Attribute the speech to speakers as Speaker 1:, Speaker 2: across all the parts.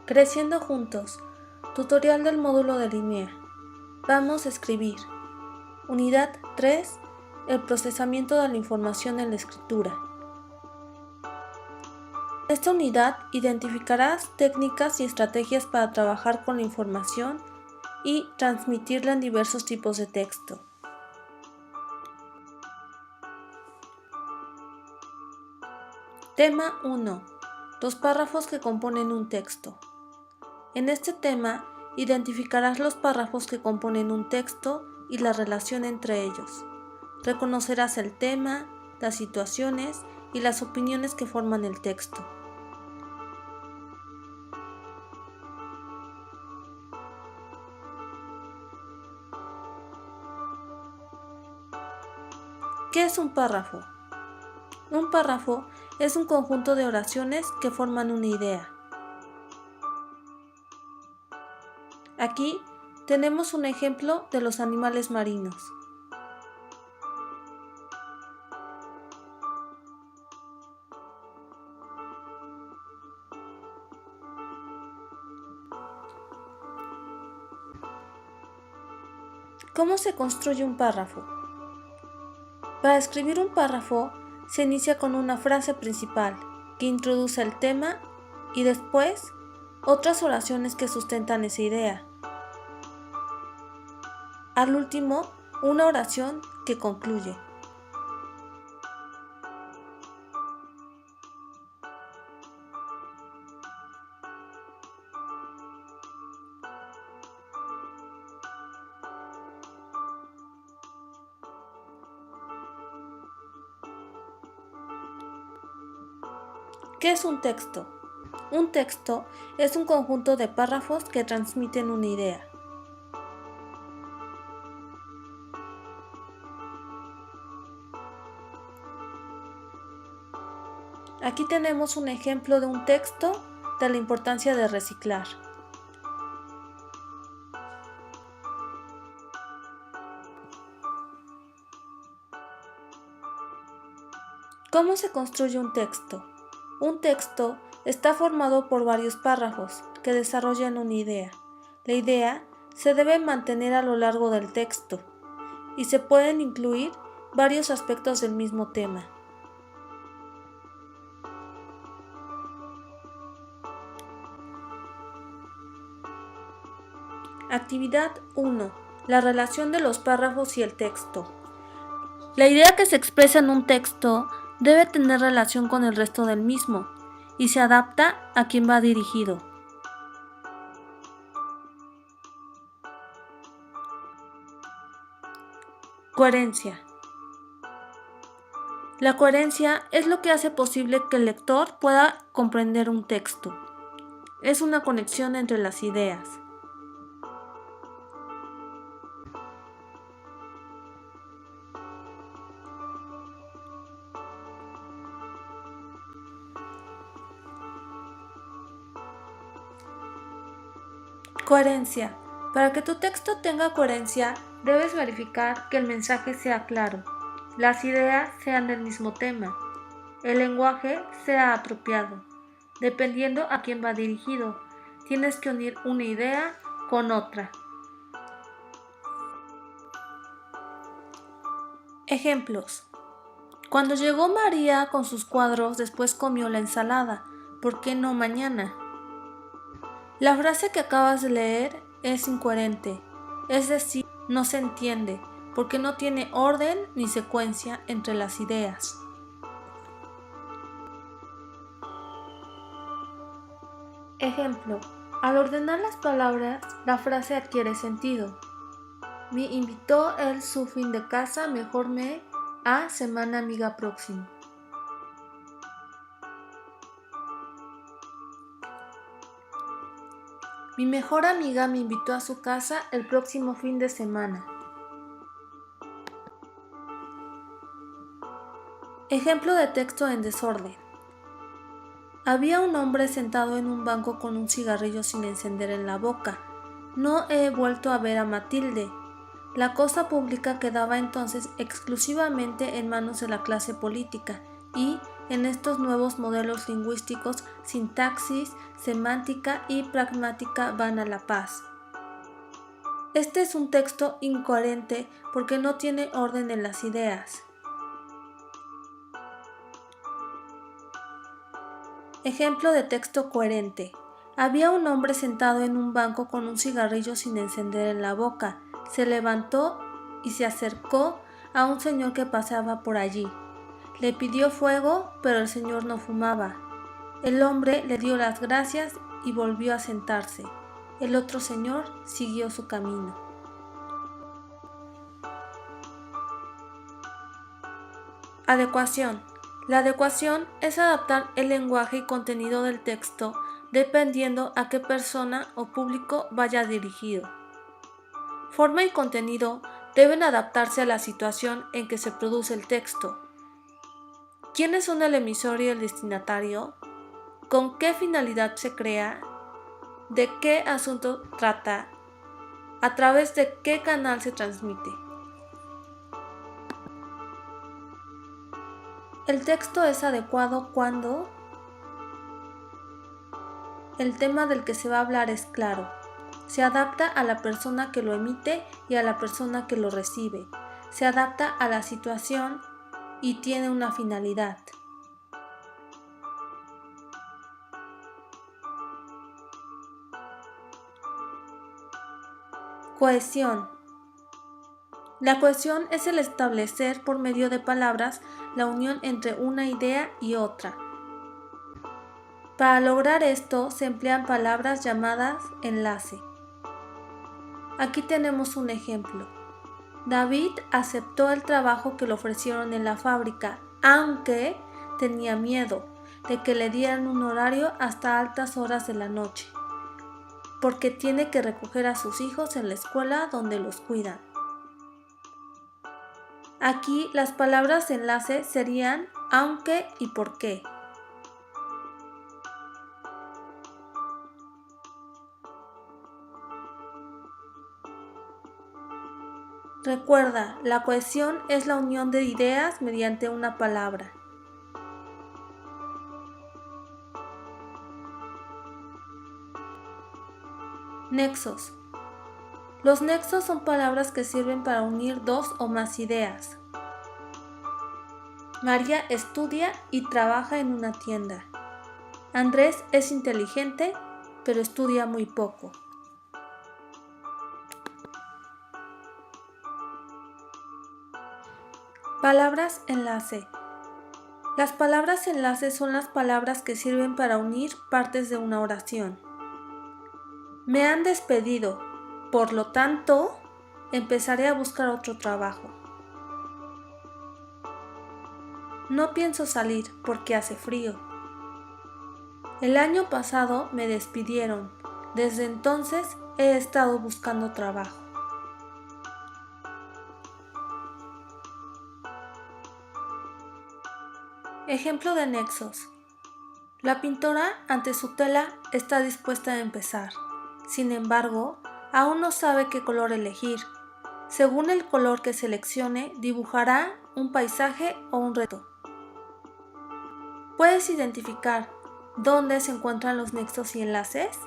Speaker 1: Creciendo juntos. Tutorial del módulo de línea. Vamos a escribir. Unidad 3. El procesamiento de la información en la escritura. En esta unidad identificarás técnicas y estrategias para trabajar con la información y transmitirla en diversos tipos de texto. Tema 1. Los párrafos que componen un texto. En este tema, identificarás los párrafos que componen un texto y la relación entre ellos. Reconocerás el tema, las situaciones y las opiniones que forman el texto. ¿Qué es un párrafo? Un párrafo es un conjunto de oraciones que forman una idea. Aquí tenemos un ejemplo de los animales marinos. ¿Cómo se construye un párrafo? Para escribir un párrafo, se inicia con una frase principal que introduce el tema y después otras oraciones que sustentan esa idea. Al último, una oración que concluye. ¿Qué es un texto? Un texto es un conjunto de párrafos que transmiten una idea. Aquí tenemos un ejemplo de un texto de la importancia de reciclar. ¿Cómo se construye un texto? Un texto está formado por varios párrafos que desarrollan una idea. La idea se debe mantener a lo largo del texto y se pueden incluir varios aspectos del mismo tema. Actividad 1. La relación de los párrafos y el texto. La idea que se expresa en un texto debe tener relación con el resto del mismo y se adapta a quien va dirigido. Coherencia. La coherencia es lo que hace posible que el lector pueda comprender un texto. Es una conexión entre las ideas. Coherencia. Para que tu texto tenga coherencia, debes verificar que el mensaje sea claro, las ideas sean del mismo tema, el lenguaje sea apropiado. Dependiendo a quién va dirigido, tienes que unir una idea con otra. Ejemplos. Cuando llegó María con sus cuadros, después comió la ensalada. ¿Por qué no mañana? La frase que acabas de leer es incoherente, es decir, no se entiende, porque no tiene orden ni secuencia entre las ideas. Ejemplo. Al ordenar las palabras, la frase adquiere sentido. Me invitó él su fin de casa, mejor me a semana amiga próxima. Mi mejor amiga me invitó a su casa el próximo fin de semana. Ejemplo de texto en desorden. Había un hombre sentado en un banco con un cigarrillo sin encender en la boca. No he vuelto a ver a Matilde. La cosa pública quedaba entonces exclusivamente en manos de la clase política y en estos nuevos modelos lingüísticos, sintaxis, semántica y pragmática van a la paz. Este es un texto incoherente porque no tiene orden en las ideas. Ejemplo de texto coherente. Había un hombre sentado en un banco con un cigarrillo sin encender en la boca. Se levantó y se acercó a un señor que paseaba por allí. Le pidió fuego, pero el señor no fumaba. El hombre le dio las gracias y volvió a sentarse. El otro señor siguió su camino. Adecuación. La adecuación es adaptar el lenguaje y contenido del texto dependiendo a qué persona o público vaya dirigido. Forma y contenido deben adaptarse a la situación en que se produce el texto. ¿Quiénes son el emisor y el destinatario? ¿Con qué finalidad se crea? ¿De qué asunto trata? ¿A través de qué canal se transmite? El texto es adecuado cuando el tema del que se va a hablar es claro, se adapta a la persona que lo emite y a la persona que lo recibe, se adapta a la situación y tiene una finalidad. Cohesión. La cohesión es el establecer por medio de palabras la unión entre una idea y otra. Para lograr esto se emplean palabras llamadas enlace. Aquí tenemos un ejemplo. David aceptó el trabajo que le ofrecieron en la fábrica, aunque tenía miedo de que le dieran un horario hasta altas horas de la noche, porque tiene que recoger a sus hijos en la escuela donde los cuidan. Aquí las palabras de enlace serían aunque y por qué. Recuerda, la cohesión es la unión de ideas mediante una palabra. Nexos. Los nexos son palabras que sirven para unir dos o más ideas. María estudia y trabaja en una tienda. Andrés es inteligente, pero estudia muy poco. Palabras enlace. Las palabras enlace son las palabras que sirven para unir partes de una oración. Me han despedido, por lo tanto, empezaré a buscar otro trabajo. No pienso salir porque hace frío. El año pasado me despidieron. Desde entonces he estado buscando trabajo. Ejemplo de nexos. La pintora ante su tela está dispuesta a empezar. Sin embargo, aún no sabe qué color elegir. Según el color que seleccione, dibujará un paisaje o un retrato. ¿Puedes identificar dónde se encuentran los nexos y enlaces?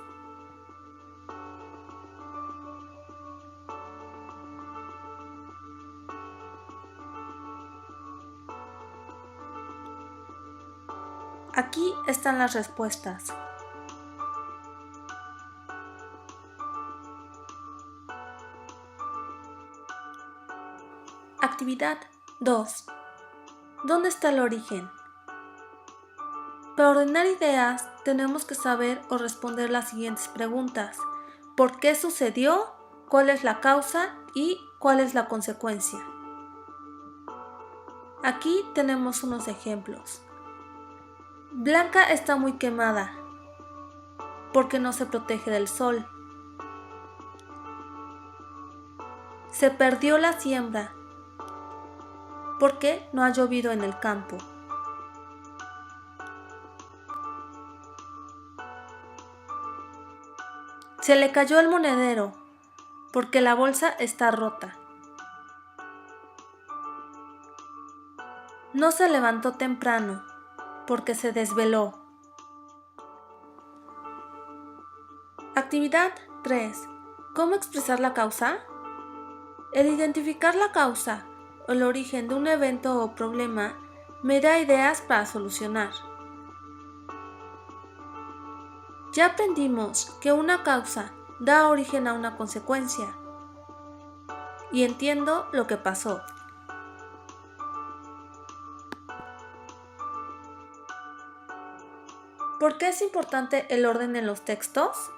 Speaker 1: Aquí están las respuestas. Actividad 2. ¿Dónde está el origen? Para ordenar ideas, tenemos que saber o responder las siguientes preguntas. ¿Por qué sucedió? ¿Cuál es la causa? ¿Y cuál es la consecuencia? Aquí tenemos unos ejemplos. Blanca está muy quemada porque no se protege del sol. Se perdió la siembra porque no ha llovido en el campo. Se le cayó el monedero porque la bolsa está rota. No se levantó temprano porque se desveló. Actividad 3. ¿Cómo expresar la causa? El identificar la causa o el origen de un evento o problema me da ideas para solucionar. Ya aprendimos que una causa da origen a una consecuencia y entiendo lo que pasó. ¿Por qué es importante el orden en los textos?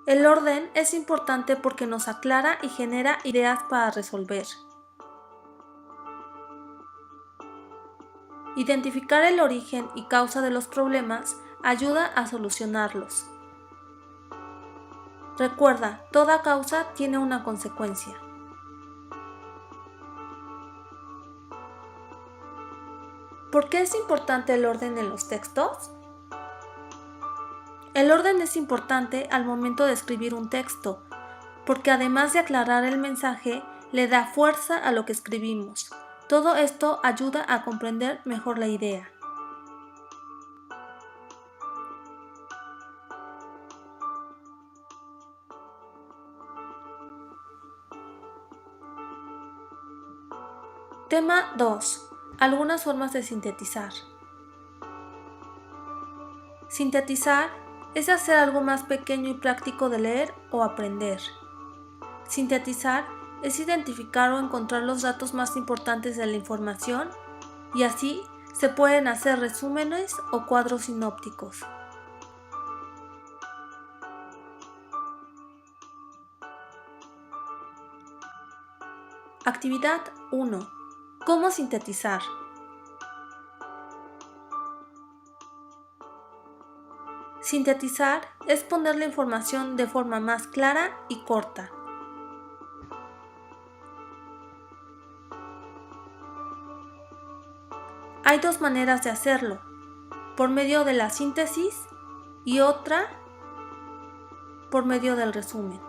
Speaker 1: El orden es importante porque nos aclara y genera ideas para resolver. Identificar el origen y causa de los problemas ayuda a solucionarlos. Recuerda, toda causa tiene una consecuencia. ¿Por qué es importante el orden en los textos? El orden es importante al momento de escribir un texto, porque además de aclarar el mensaje, le da fuerza a lo que escribimos. Todo esto ayuda a comprender mejor la idea. Tema 2. Algunas formas de sintetizar. Sintetizar es hacer algo más pequeño y práctico de leer o aprender. Sintetizar es identificar o encontrar los datos más importantes de la información y así se pueden hacer resúmenes o cuadros sinópticos. Actividad 1. ¿Cómo sintetizar? Sintetizar es poner la información de forma más clara y corta. Hay dos maneras de hacerlo, por medio de la síntesis y otra por medio del resumen.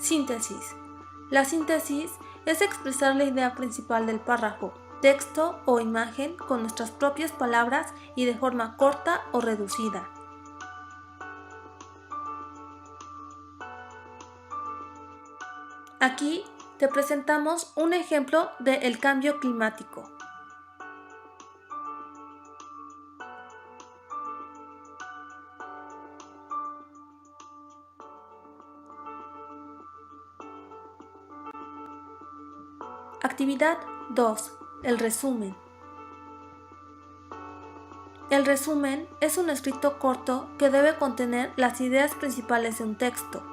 Speaker 1: Síntesis. La síntesis es expresar la idea principal del párrafo, texto o imagen con nuestras propias palabras y de forma corta o reducida. Aquí te presentamos un ejemplo de el cambio climático. Actividad 2. El resumen. El resumen es un escrito corto que debe contener las ideas principales de un texto.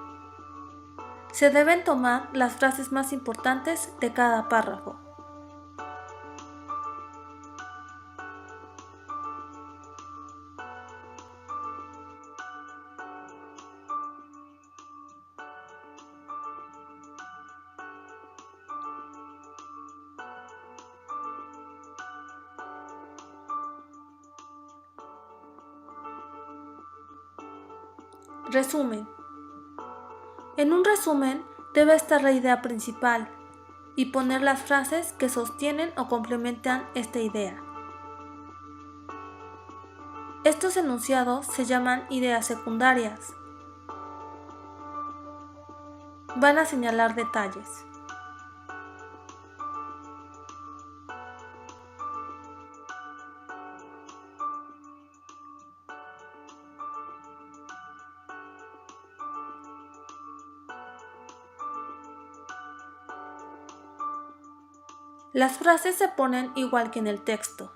Speaker 1: Se deben tomar las frases más importantes de cada párrafo. Resumen. En un resumen debe estar la idea principal y poner las frases que sostienen o complementan esta idea. Estos enunciados se llaman ideas secundarias. Van a señalar detalles. Las frases se ponen igual que en el texto.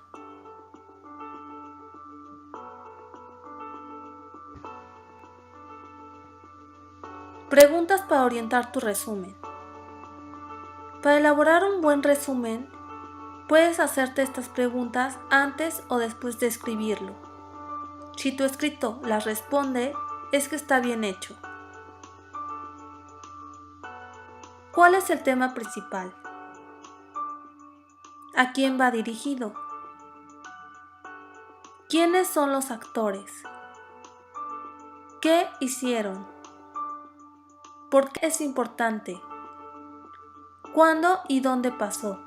Speaker 1: Preguntas para orientar tu resumen. Para elaborar un buen resumen, puedes hacerte estas preguntas antes o después de escribirlo. Si tu escrito las responde, es que está bien hecho. ¿Cuál es el tema principal? ¿A quién va dirigido? ¿Quiénes son los actores? ¿Qué hicieron? ¿Por qué es importante? ¿Cuándo y dónde pasó?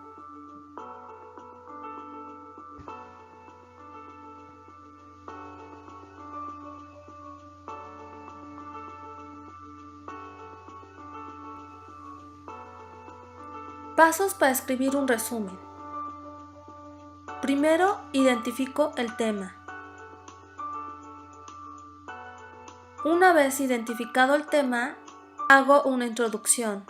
Speaker 1: Pasos para escribir un resumen. Primero, identifico el tema. Una vez identificado el tema, hago una introducción.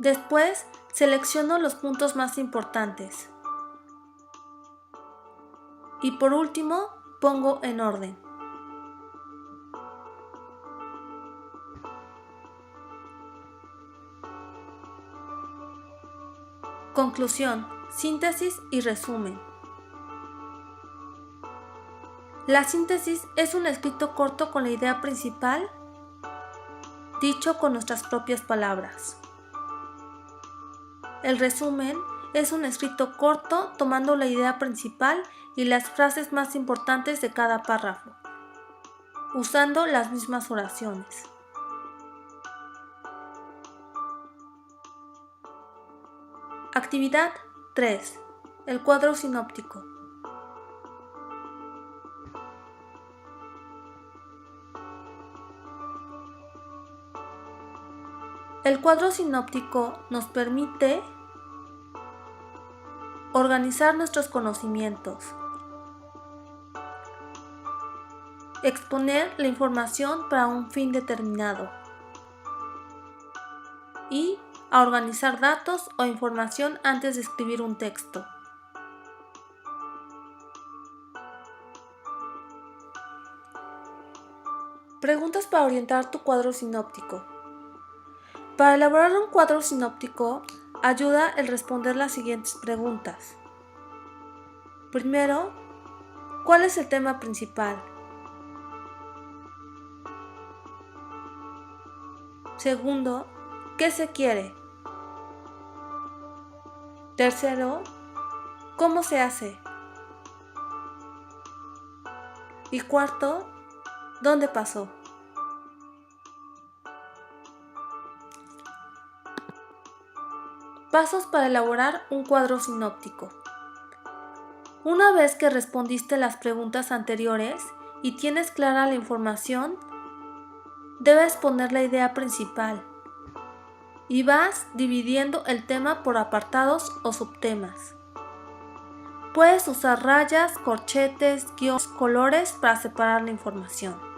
Speaker 1: Después, selecciono los puntos más importantes. Y por último, pongo en orden. Conclusión, síntesis y resumen. La síntesis es un escrito corto con la idea principal, dicho con nuestras propias palabras. El resumen es un escrito corto tomando la idea principal y las frases más importantes de cada párrafo, usando las mismas oraciones. Actividad 3. El cuadro sinóptico. El cuadro sinóptico nos permite organizar nuestros conocimientos, exponer la información para un fin determinado y a organizar datos o información antes de escribir un texto. Preguntas para orientar tu cuadro sinóptico. Para elaborar un cuadro sinóptico, ayuda el responder las siguientes preguntas. Primero, ¿cuál es el tema principal? Segundo, ¿qué se quiere? Tercero, ¿cómo se hace? Y cuarto, ¿dónde pasó? Pasos para elaborar un cuadro sinóptico. Una vez que respondiste las preguntas anteriores y tienes clara la información, debes poner la idea principal y vas dividiendo el tema por apartados o subtemas. Puedes usar rayas, corchetes, guiones, colores para separar la información.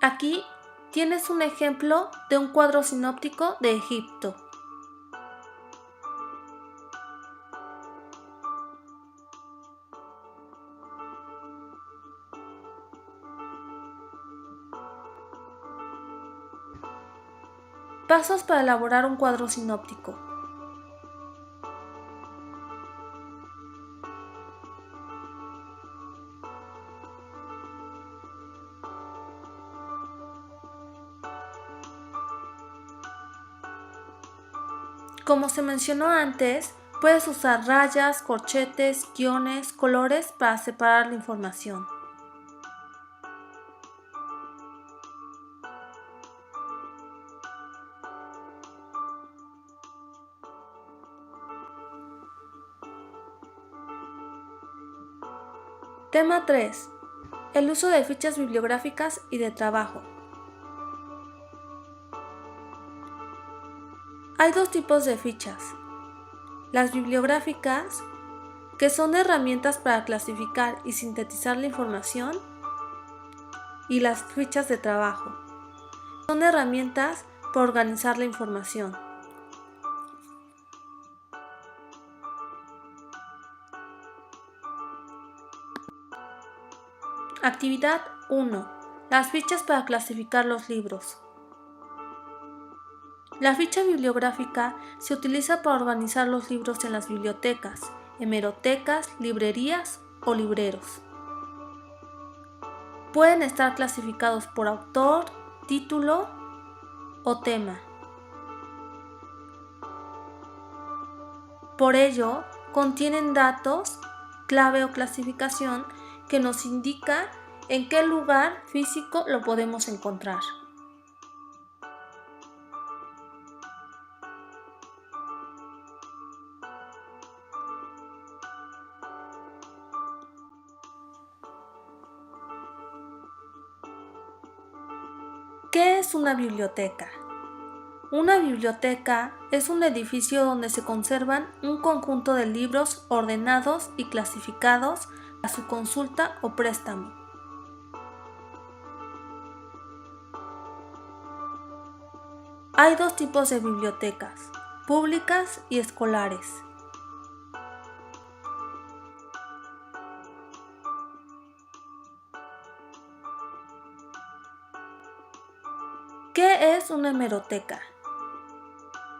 Speaker 1: Aquí tienes un ejemplo de un cuadro sinóptico de Egipto. Pasos para elaborar un cuadro sinóptico. Como se mencionó antes, puedes usar rayas, corchetes, guiones, colores para separar la información. Tema 3. El uso de fichas bibliográficas y de trabajo. Hay dos tipos de fichas. Las bibliográficas, que son herramientas para clasificar y sintetizar la información, y las fichas de trabajo. Son herramientas para organizar la información. Actividad 1. Las fichas para clasificar los libros. La ficha bibliográfica se utiliza para organizar los libros en las bibliotecas, hemerotecas, librerías o libreros. Pueden estar clasificados por autor, título o tema. Por ello, contienen datos, clave o clasificación que nos indica en qué lugar físico lo podemos encontrar. ¿Qué es una biblioteca? Una biblioteca es un edificio donde se conservan un conjunto de libros ordenados y clasificados a su consulta o préstamo. Hay dos tipos de bibliotecas, públicas y escolares. ¿Qué es una hemeroteca?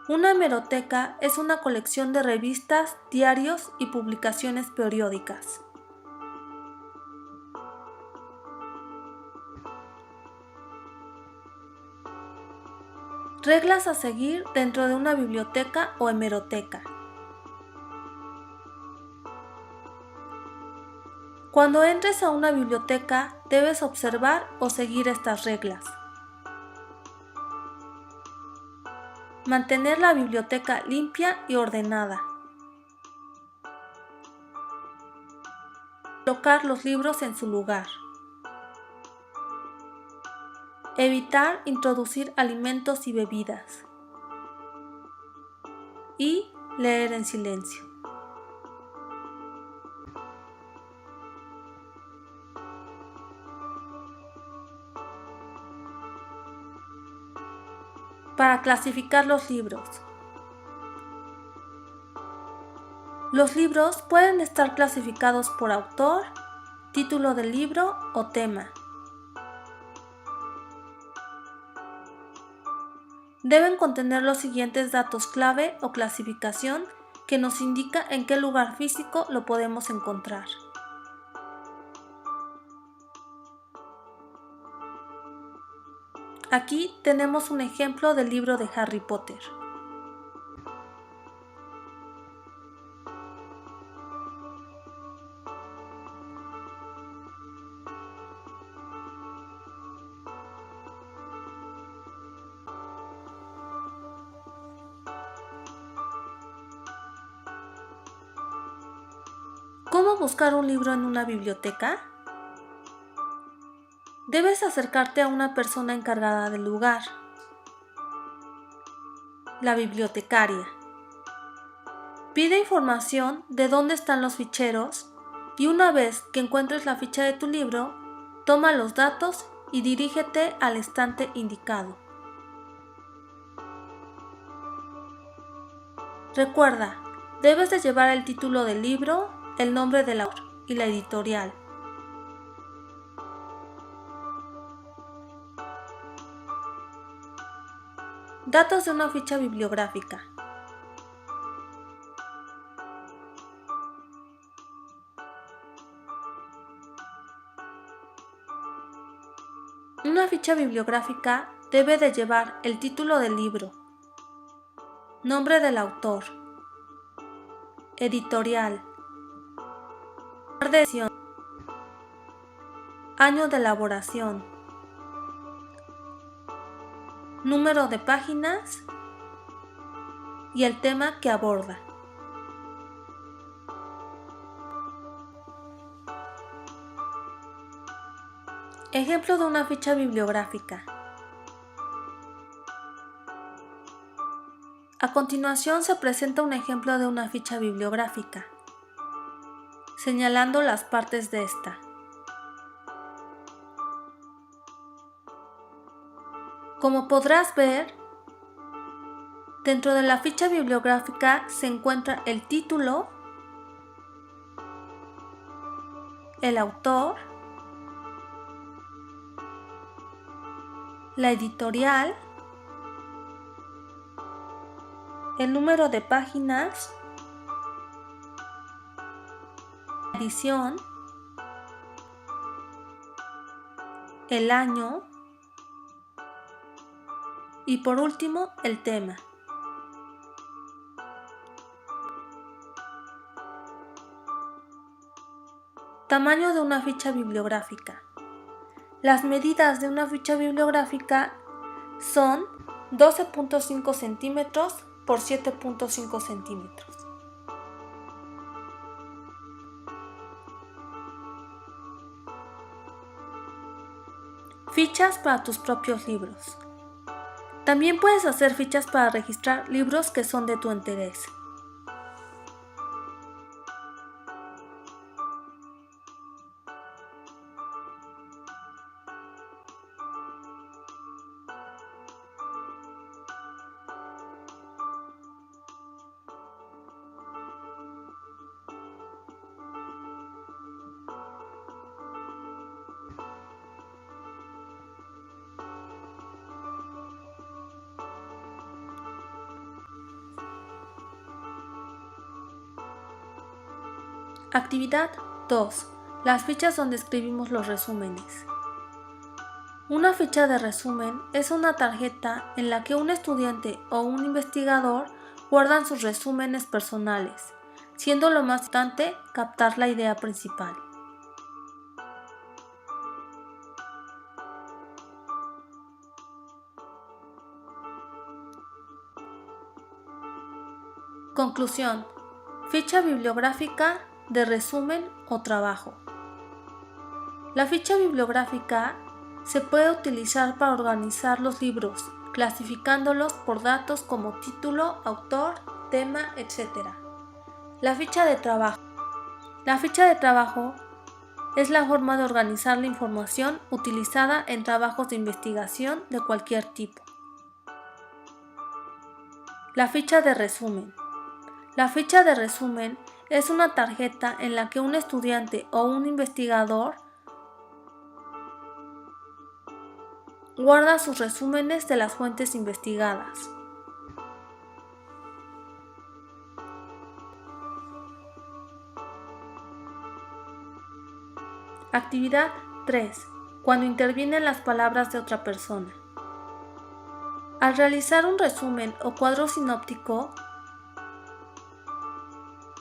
Speaker 1: Una hemeroteca es una colección de revistas, diarios y publicaciones periódicas. Reglas a seguir dentro de una biblioteca o hemeroteca. Cuando entres a una biblioteca, debes observar o seguir estas reglas. Mantener la biblioteca limpia y ordenada. Colocar los libros en su lugar. Evitar introducir alimentos y bebidas. Y leer en silencio. Para clasificar los libros. Los libros pueden estar clasificados por autor, título del libro o tema. Deben contener los siguientes datos clave o clasificación que nos indica en qué lugar físico lo podemos encontrar. Aquí tenemos un ejemplo del libro de Harry Potter. ¿Cómo buscar un libro en una biblioteca? Debes acercarte a una persona encargada del lugar, la bibliotecaria. Pide información de dónde están los ficheros y una vez que encuentres la ficha de tu libro, toma los datos y dirígete al estante indicado. Recuerda, debes de llevar el título del libro, el nombre del autor y la editorial. Datos de una ficha bibliográfica. Una ficha bibliográfica debe de llevar el título del libro, nombre del autor, editorial, lugar de edición, año de elaboración, número de páginas y el tema que aborda. Ejemplo de una ficha bibliográfica. A continuación se presenta un ejemplo de una ficha bibliográfica, señalando las partes de esta. Como podrás ver, dentro de la ficha bibliográfica se encuentra el título, el autor, la editorial, el número de páginas, la edición, el año y por último el tema. Tamaño de una ficha bibliográfica. Las medidas de una ficha bibliográfica son 12.5 centímetros por 7.5 centímetros. Fichas para tus propios libros. También puedes hacer fichas para registrar libros que son de tu interés. Actividad 2. Las fichas donde escribimos los resúmenes. Una ficha de resumen es una tarjeta en la que un estudiante o un investigador guardan sus resúmenes personales, siendo lo más importante captar la idea principal. Conclusión. Ficha bibliográfica de resumen o trabajo. La ficha bibliográfica se puede utilizar para organizar los libros, clasificándolos por datos como título, autor, tema, etc. La ficha de trabajo. La ficha de trabajo es la forma de organizar la información utilizada en trabajos de investigación de cualquier tipo. La ficha de resumen. La ficha de resumen es una tarjeta en la que un estudiante o un investigador guarda sus resúmenes de las fuentes investigadas. Actividad 3. Cuando intervienen las palabras de otra persona. Al realizar un resumen o cuadro sinóptico,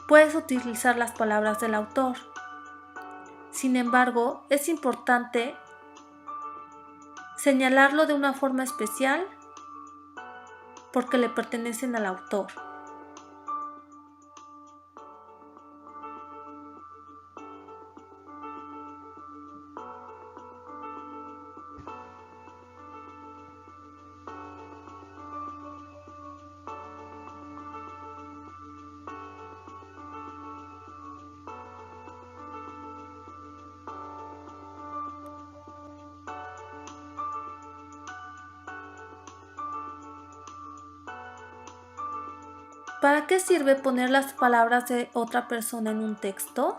Speaker 1: puedes utilizar las palabras del autor. Sin embargo, es importante señalarlo de una forma especial porque le pertenecen al autor. ¿Para qué sirve poner las palabras de otra persona en un texto?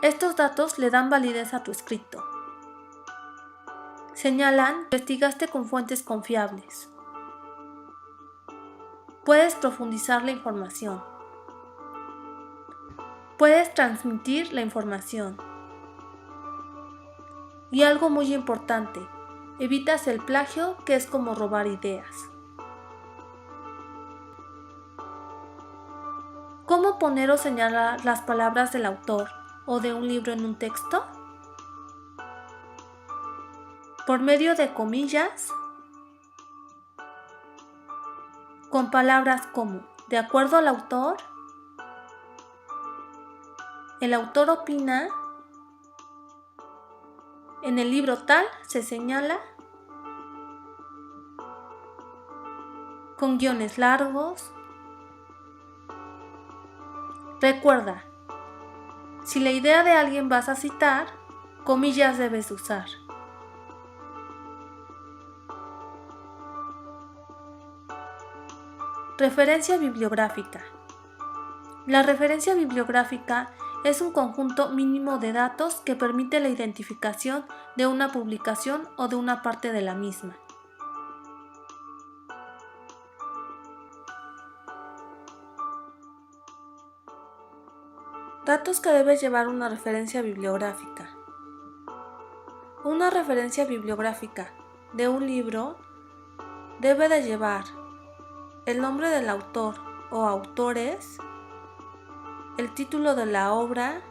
Speaker 1: Estos datos le dan validez a tu escrito. Señalan que investigaste con fuentes confiables. Puedes profundizar la información. Puedes transmitir la información. Y algo muy importante, evitas el plagio, que es como robar ideas. ¿Cómo poner o señalar las palabras del autor o de un libro en un texto? Por medio de comillas, con palabras como de acuerdo al autor, el autor opina, en el libro tal se señala, con guiones largos. Recuerda, si la idea de alguien vas a citar, comillas debes usar. Referencia bibliográfica. La referencia bibliográfica es un conjunto mínimo de datos que permite la identificación de una publicación o de una parte de la misma. Datos que debe llevar una referencia bibliográfica. Una referencia bibliográfica de un libro debe de llevar el nombre del autor o autores, el título de la obra,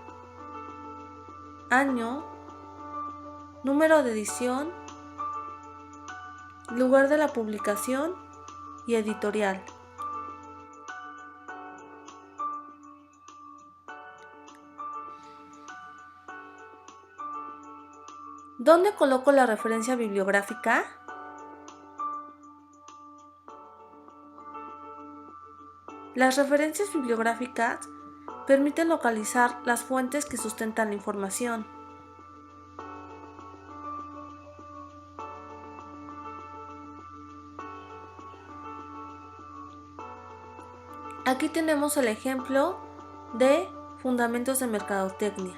Speaker 1: año, número de edición, lugar de la publicación y editorial. ¿Dónde coloco la referencia bibliográfica? Las referencias bibliográficas permiten localizar las fuentes que sustentan la información. Aquí tenemos el ejemplo de Fundamentos de Mercadotecnia.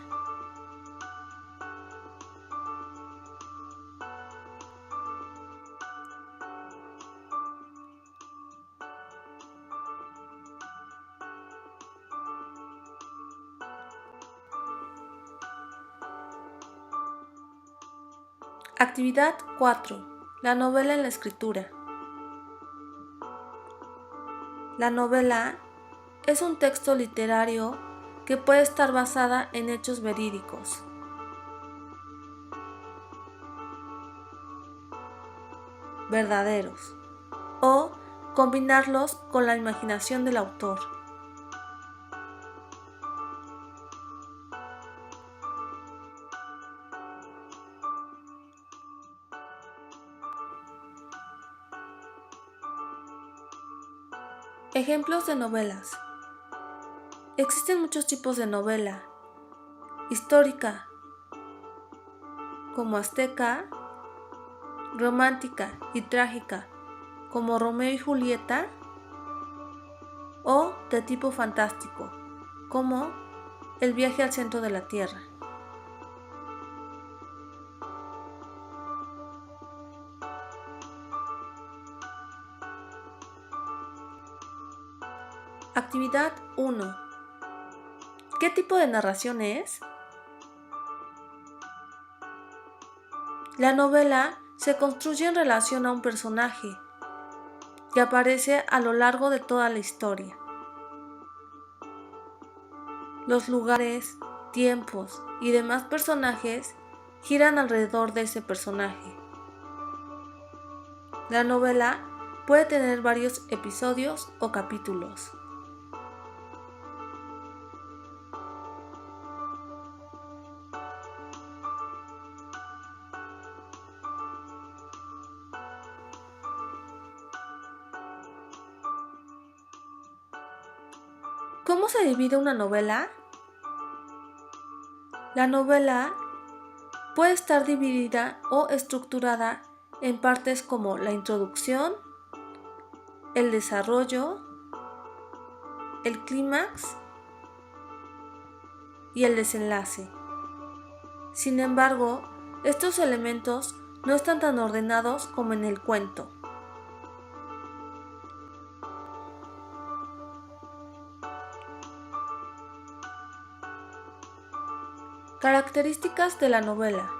Speaker 1: Actividad 4. La novela en la escritura. La novela es un texto literario que puede estar basada en hechos verídicos. Verdaderos, o combinarlos con la imaginación del autor. Ejemplos de novelas. Existen muchos tipos de novela: histórica, como azteca, romántica y trágica, como Romeo y Julieta, o de tipo fantástico, como El viaje al centro de la Tierra. Actividad 1. ¿Qué tipo de narración es? La novela se construye en relación a un personaje que aparece a lo largo de toda la historia. Los lugares, tiempos y demás personajes giran alrededor de ese personaje. La novela puede tener varios episodios o capítulos. ¿Cómo se divide una novela? La novela puede estar dividida o estructurada en partes como la introducción, el desarrollo, el clímax y el desenlace. Sin embargo, estos elementos no están tan ordenados como en el cuento. Características de la novela.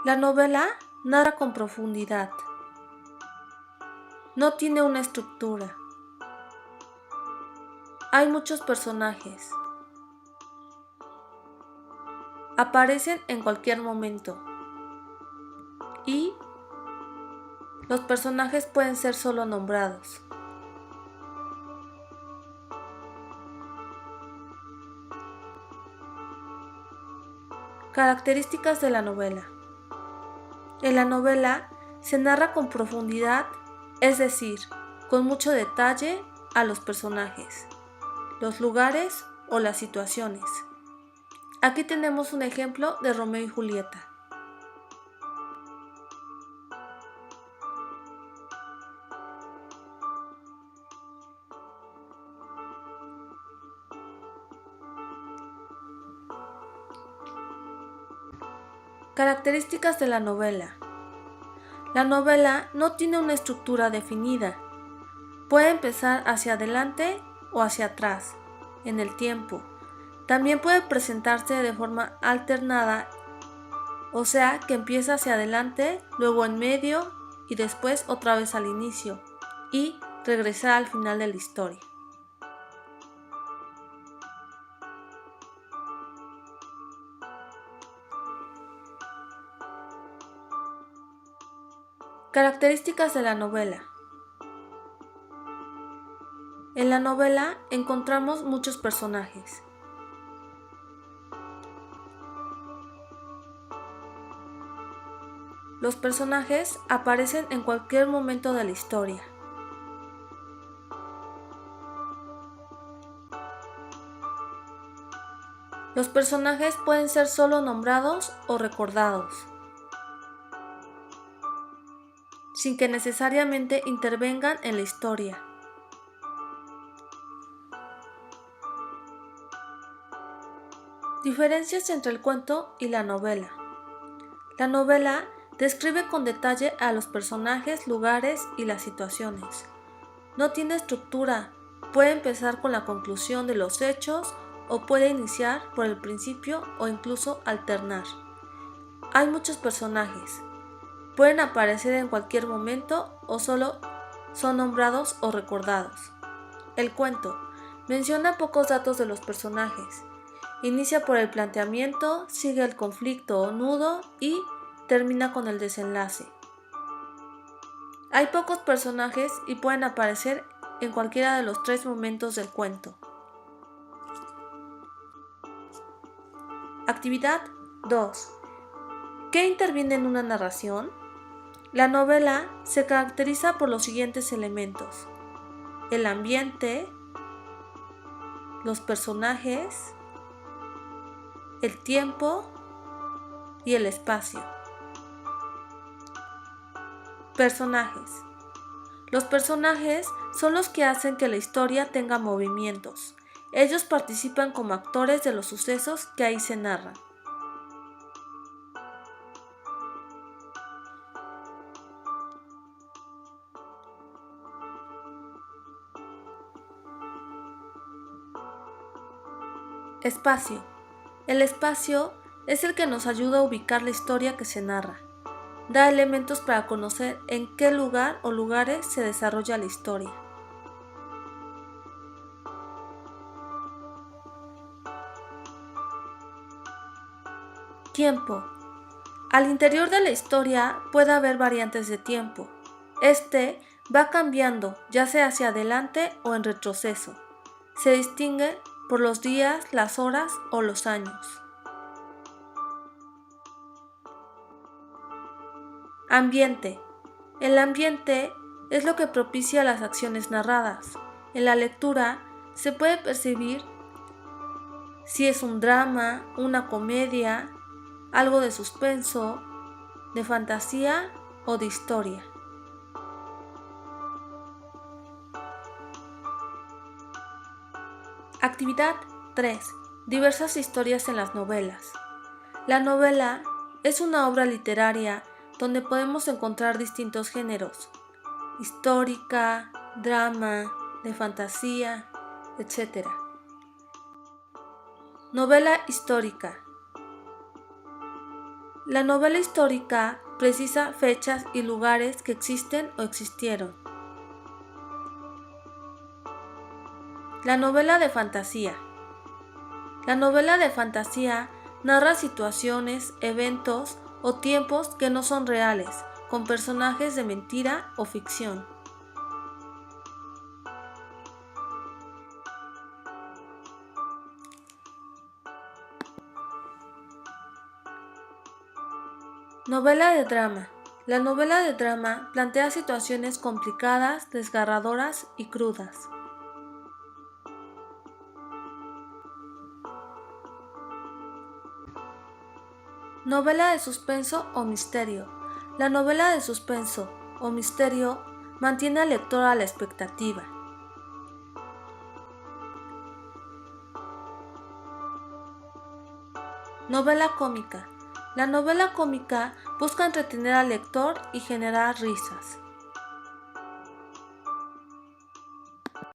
Speaker 1: La novela narra con profundidad. No tiene una estructura. Hay muchos personajes. Aparecen en cualquier momento. Y los personajes pueden ser solo nombrados. Características de la novela. En la novela se narra con profundidad, es decir, con mucho detalle a los personajes, los lugares o las situaciones. Aquí tenemos un ejemplo de Romeo y Julieta. Características de la novela. La novela no tiene una estructura definida. Puede empezar hacia adelante o hacia atrás, en el tiempo. También puede presentarse de forma alternada, o sea que empieza hacia adelante, luego en medio y después otra vez al inicio, y regresar al final de la historia. Características de la novela. En la novela encontramos muchos personajes. Los personajes aparecen en cualquier momento de la historia. Los personajes pueden ser solo nombrados o recordados, sin que necesariamente intervengan en la historia. Diferencias entre el cuento y la novela. La novela describe con detalle a los personajes, lugares y las situaciones. No tiene estructura, puede empezar con la conclusión de los hechos o puede iniciar por el principio o incluso alternar. Hay muchos personajes. Pueden aparecer en cualquier momento o solo son nombrados o recordados. El cuento menciona pocos datos de los personajes. Inicia por el planteamiento, sigue el conflicto o nudo y termina con el desenlace. Hay pocos personajes y pueden aparecer en cualquiera de los 3 momentos del cuento. Actividad 2. ¿Qué interviene en una narración? La novela se caracteriza por los siguientes elementos: el ambiente, los personajes, el tiempo y el espacio. Personajes. Los personajes son los que hacen que la historia tenga movimientos. Ellos participan como actores de los sucesos que ahí se narran. Espacio. El espacio es el que nos ayuda a ubicar la historia que se narra. Da elementos para conocer en qué lugar o lugares se desarrolla la historia. Tiempo. Al interior de la historia puede haber variantes de tiempo. Este va cambiando, ya sea hacia adelante o en retroceso. Se distingue por los días, las horas o los años. Ambiente. El ambiente es lo que propicia las acciones narradas. En la lectura se puede percibir si es un drama, una comedia, algo de suspenso, de fantasía o de historia. Actividad 3. Diversas historias en las novelas. La novela es una obra literaria donde podemos encontrar distintos géneros: histórica, drama, de fantasía, etc. Novela histórica. La novela histórica precisa fechas y lugares que existen o existieron. La novela de fantasía. La novela de fantasía narra situaciones, eventos o tiempos que no son reales, con personajes de mentira o ficción. Novela de drama. La novela de drama plantea situaciones complicadas, desgarradoras y crudas. Novela de suspenso o misterio. La novela de suspenso o misterio mantiene al lector a la expectativa. Novela cómica. La novela cómica busca entretener al lector y generar risas.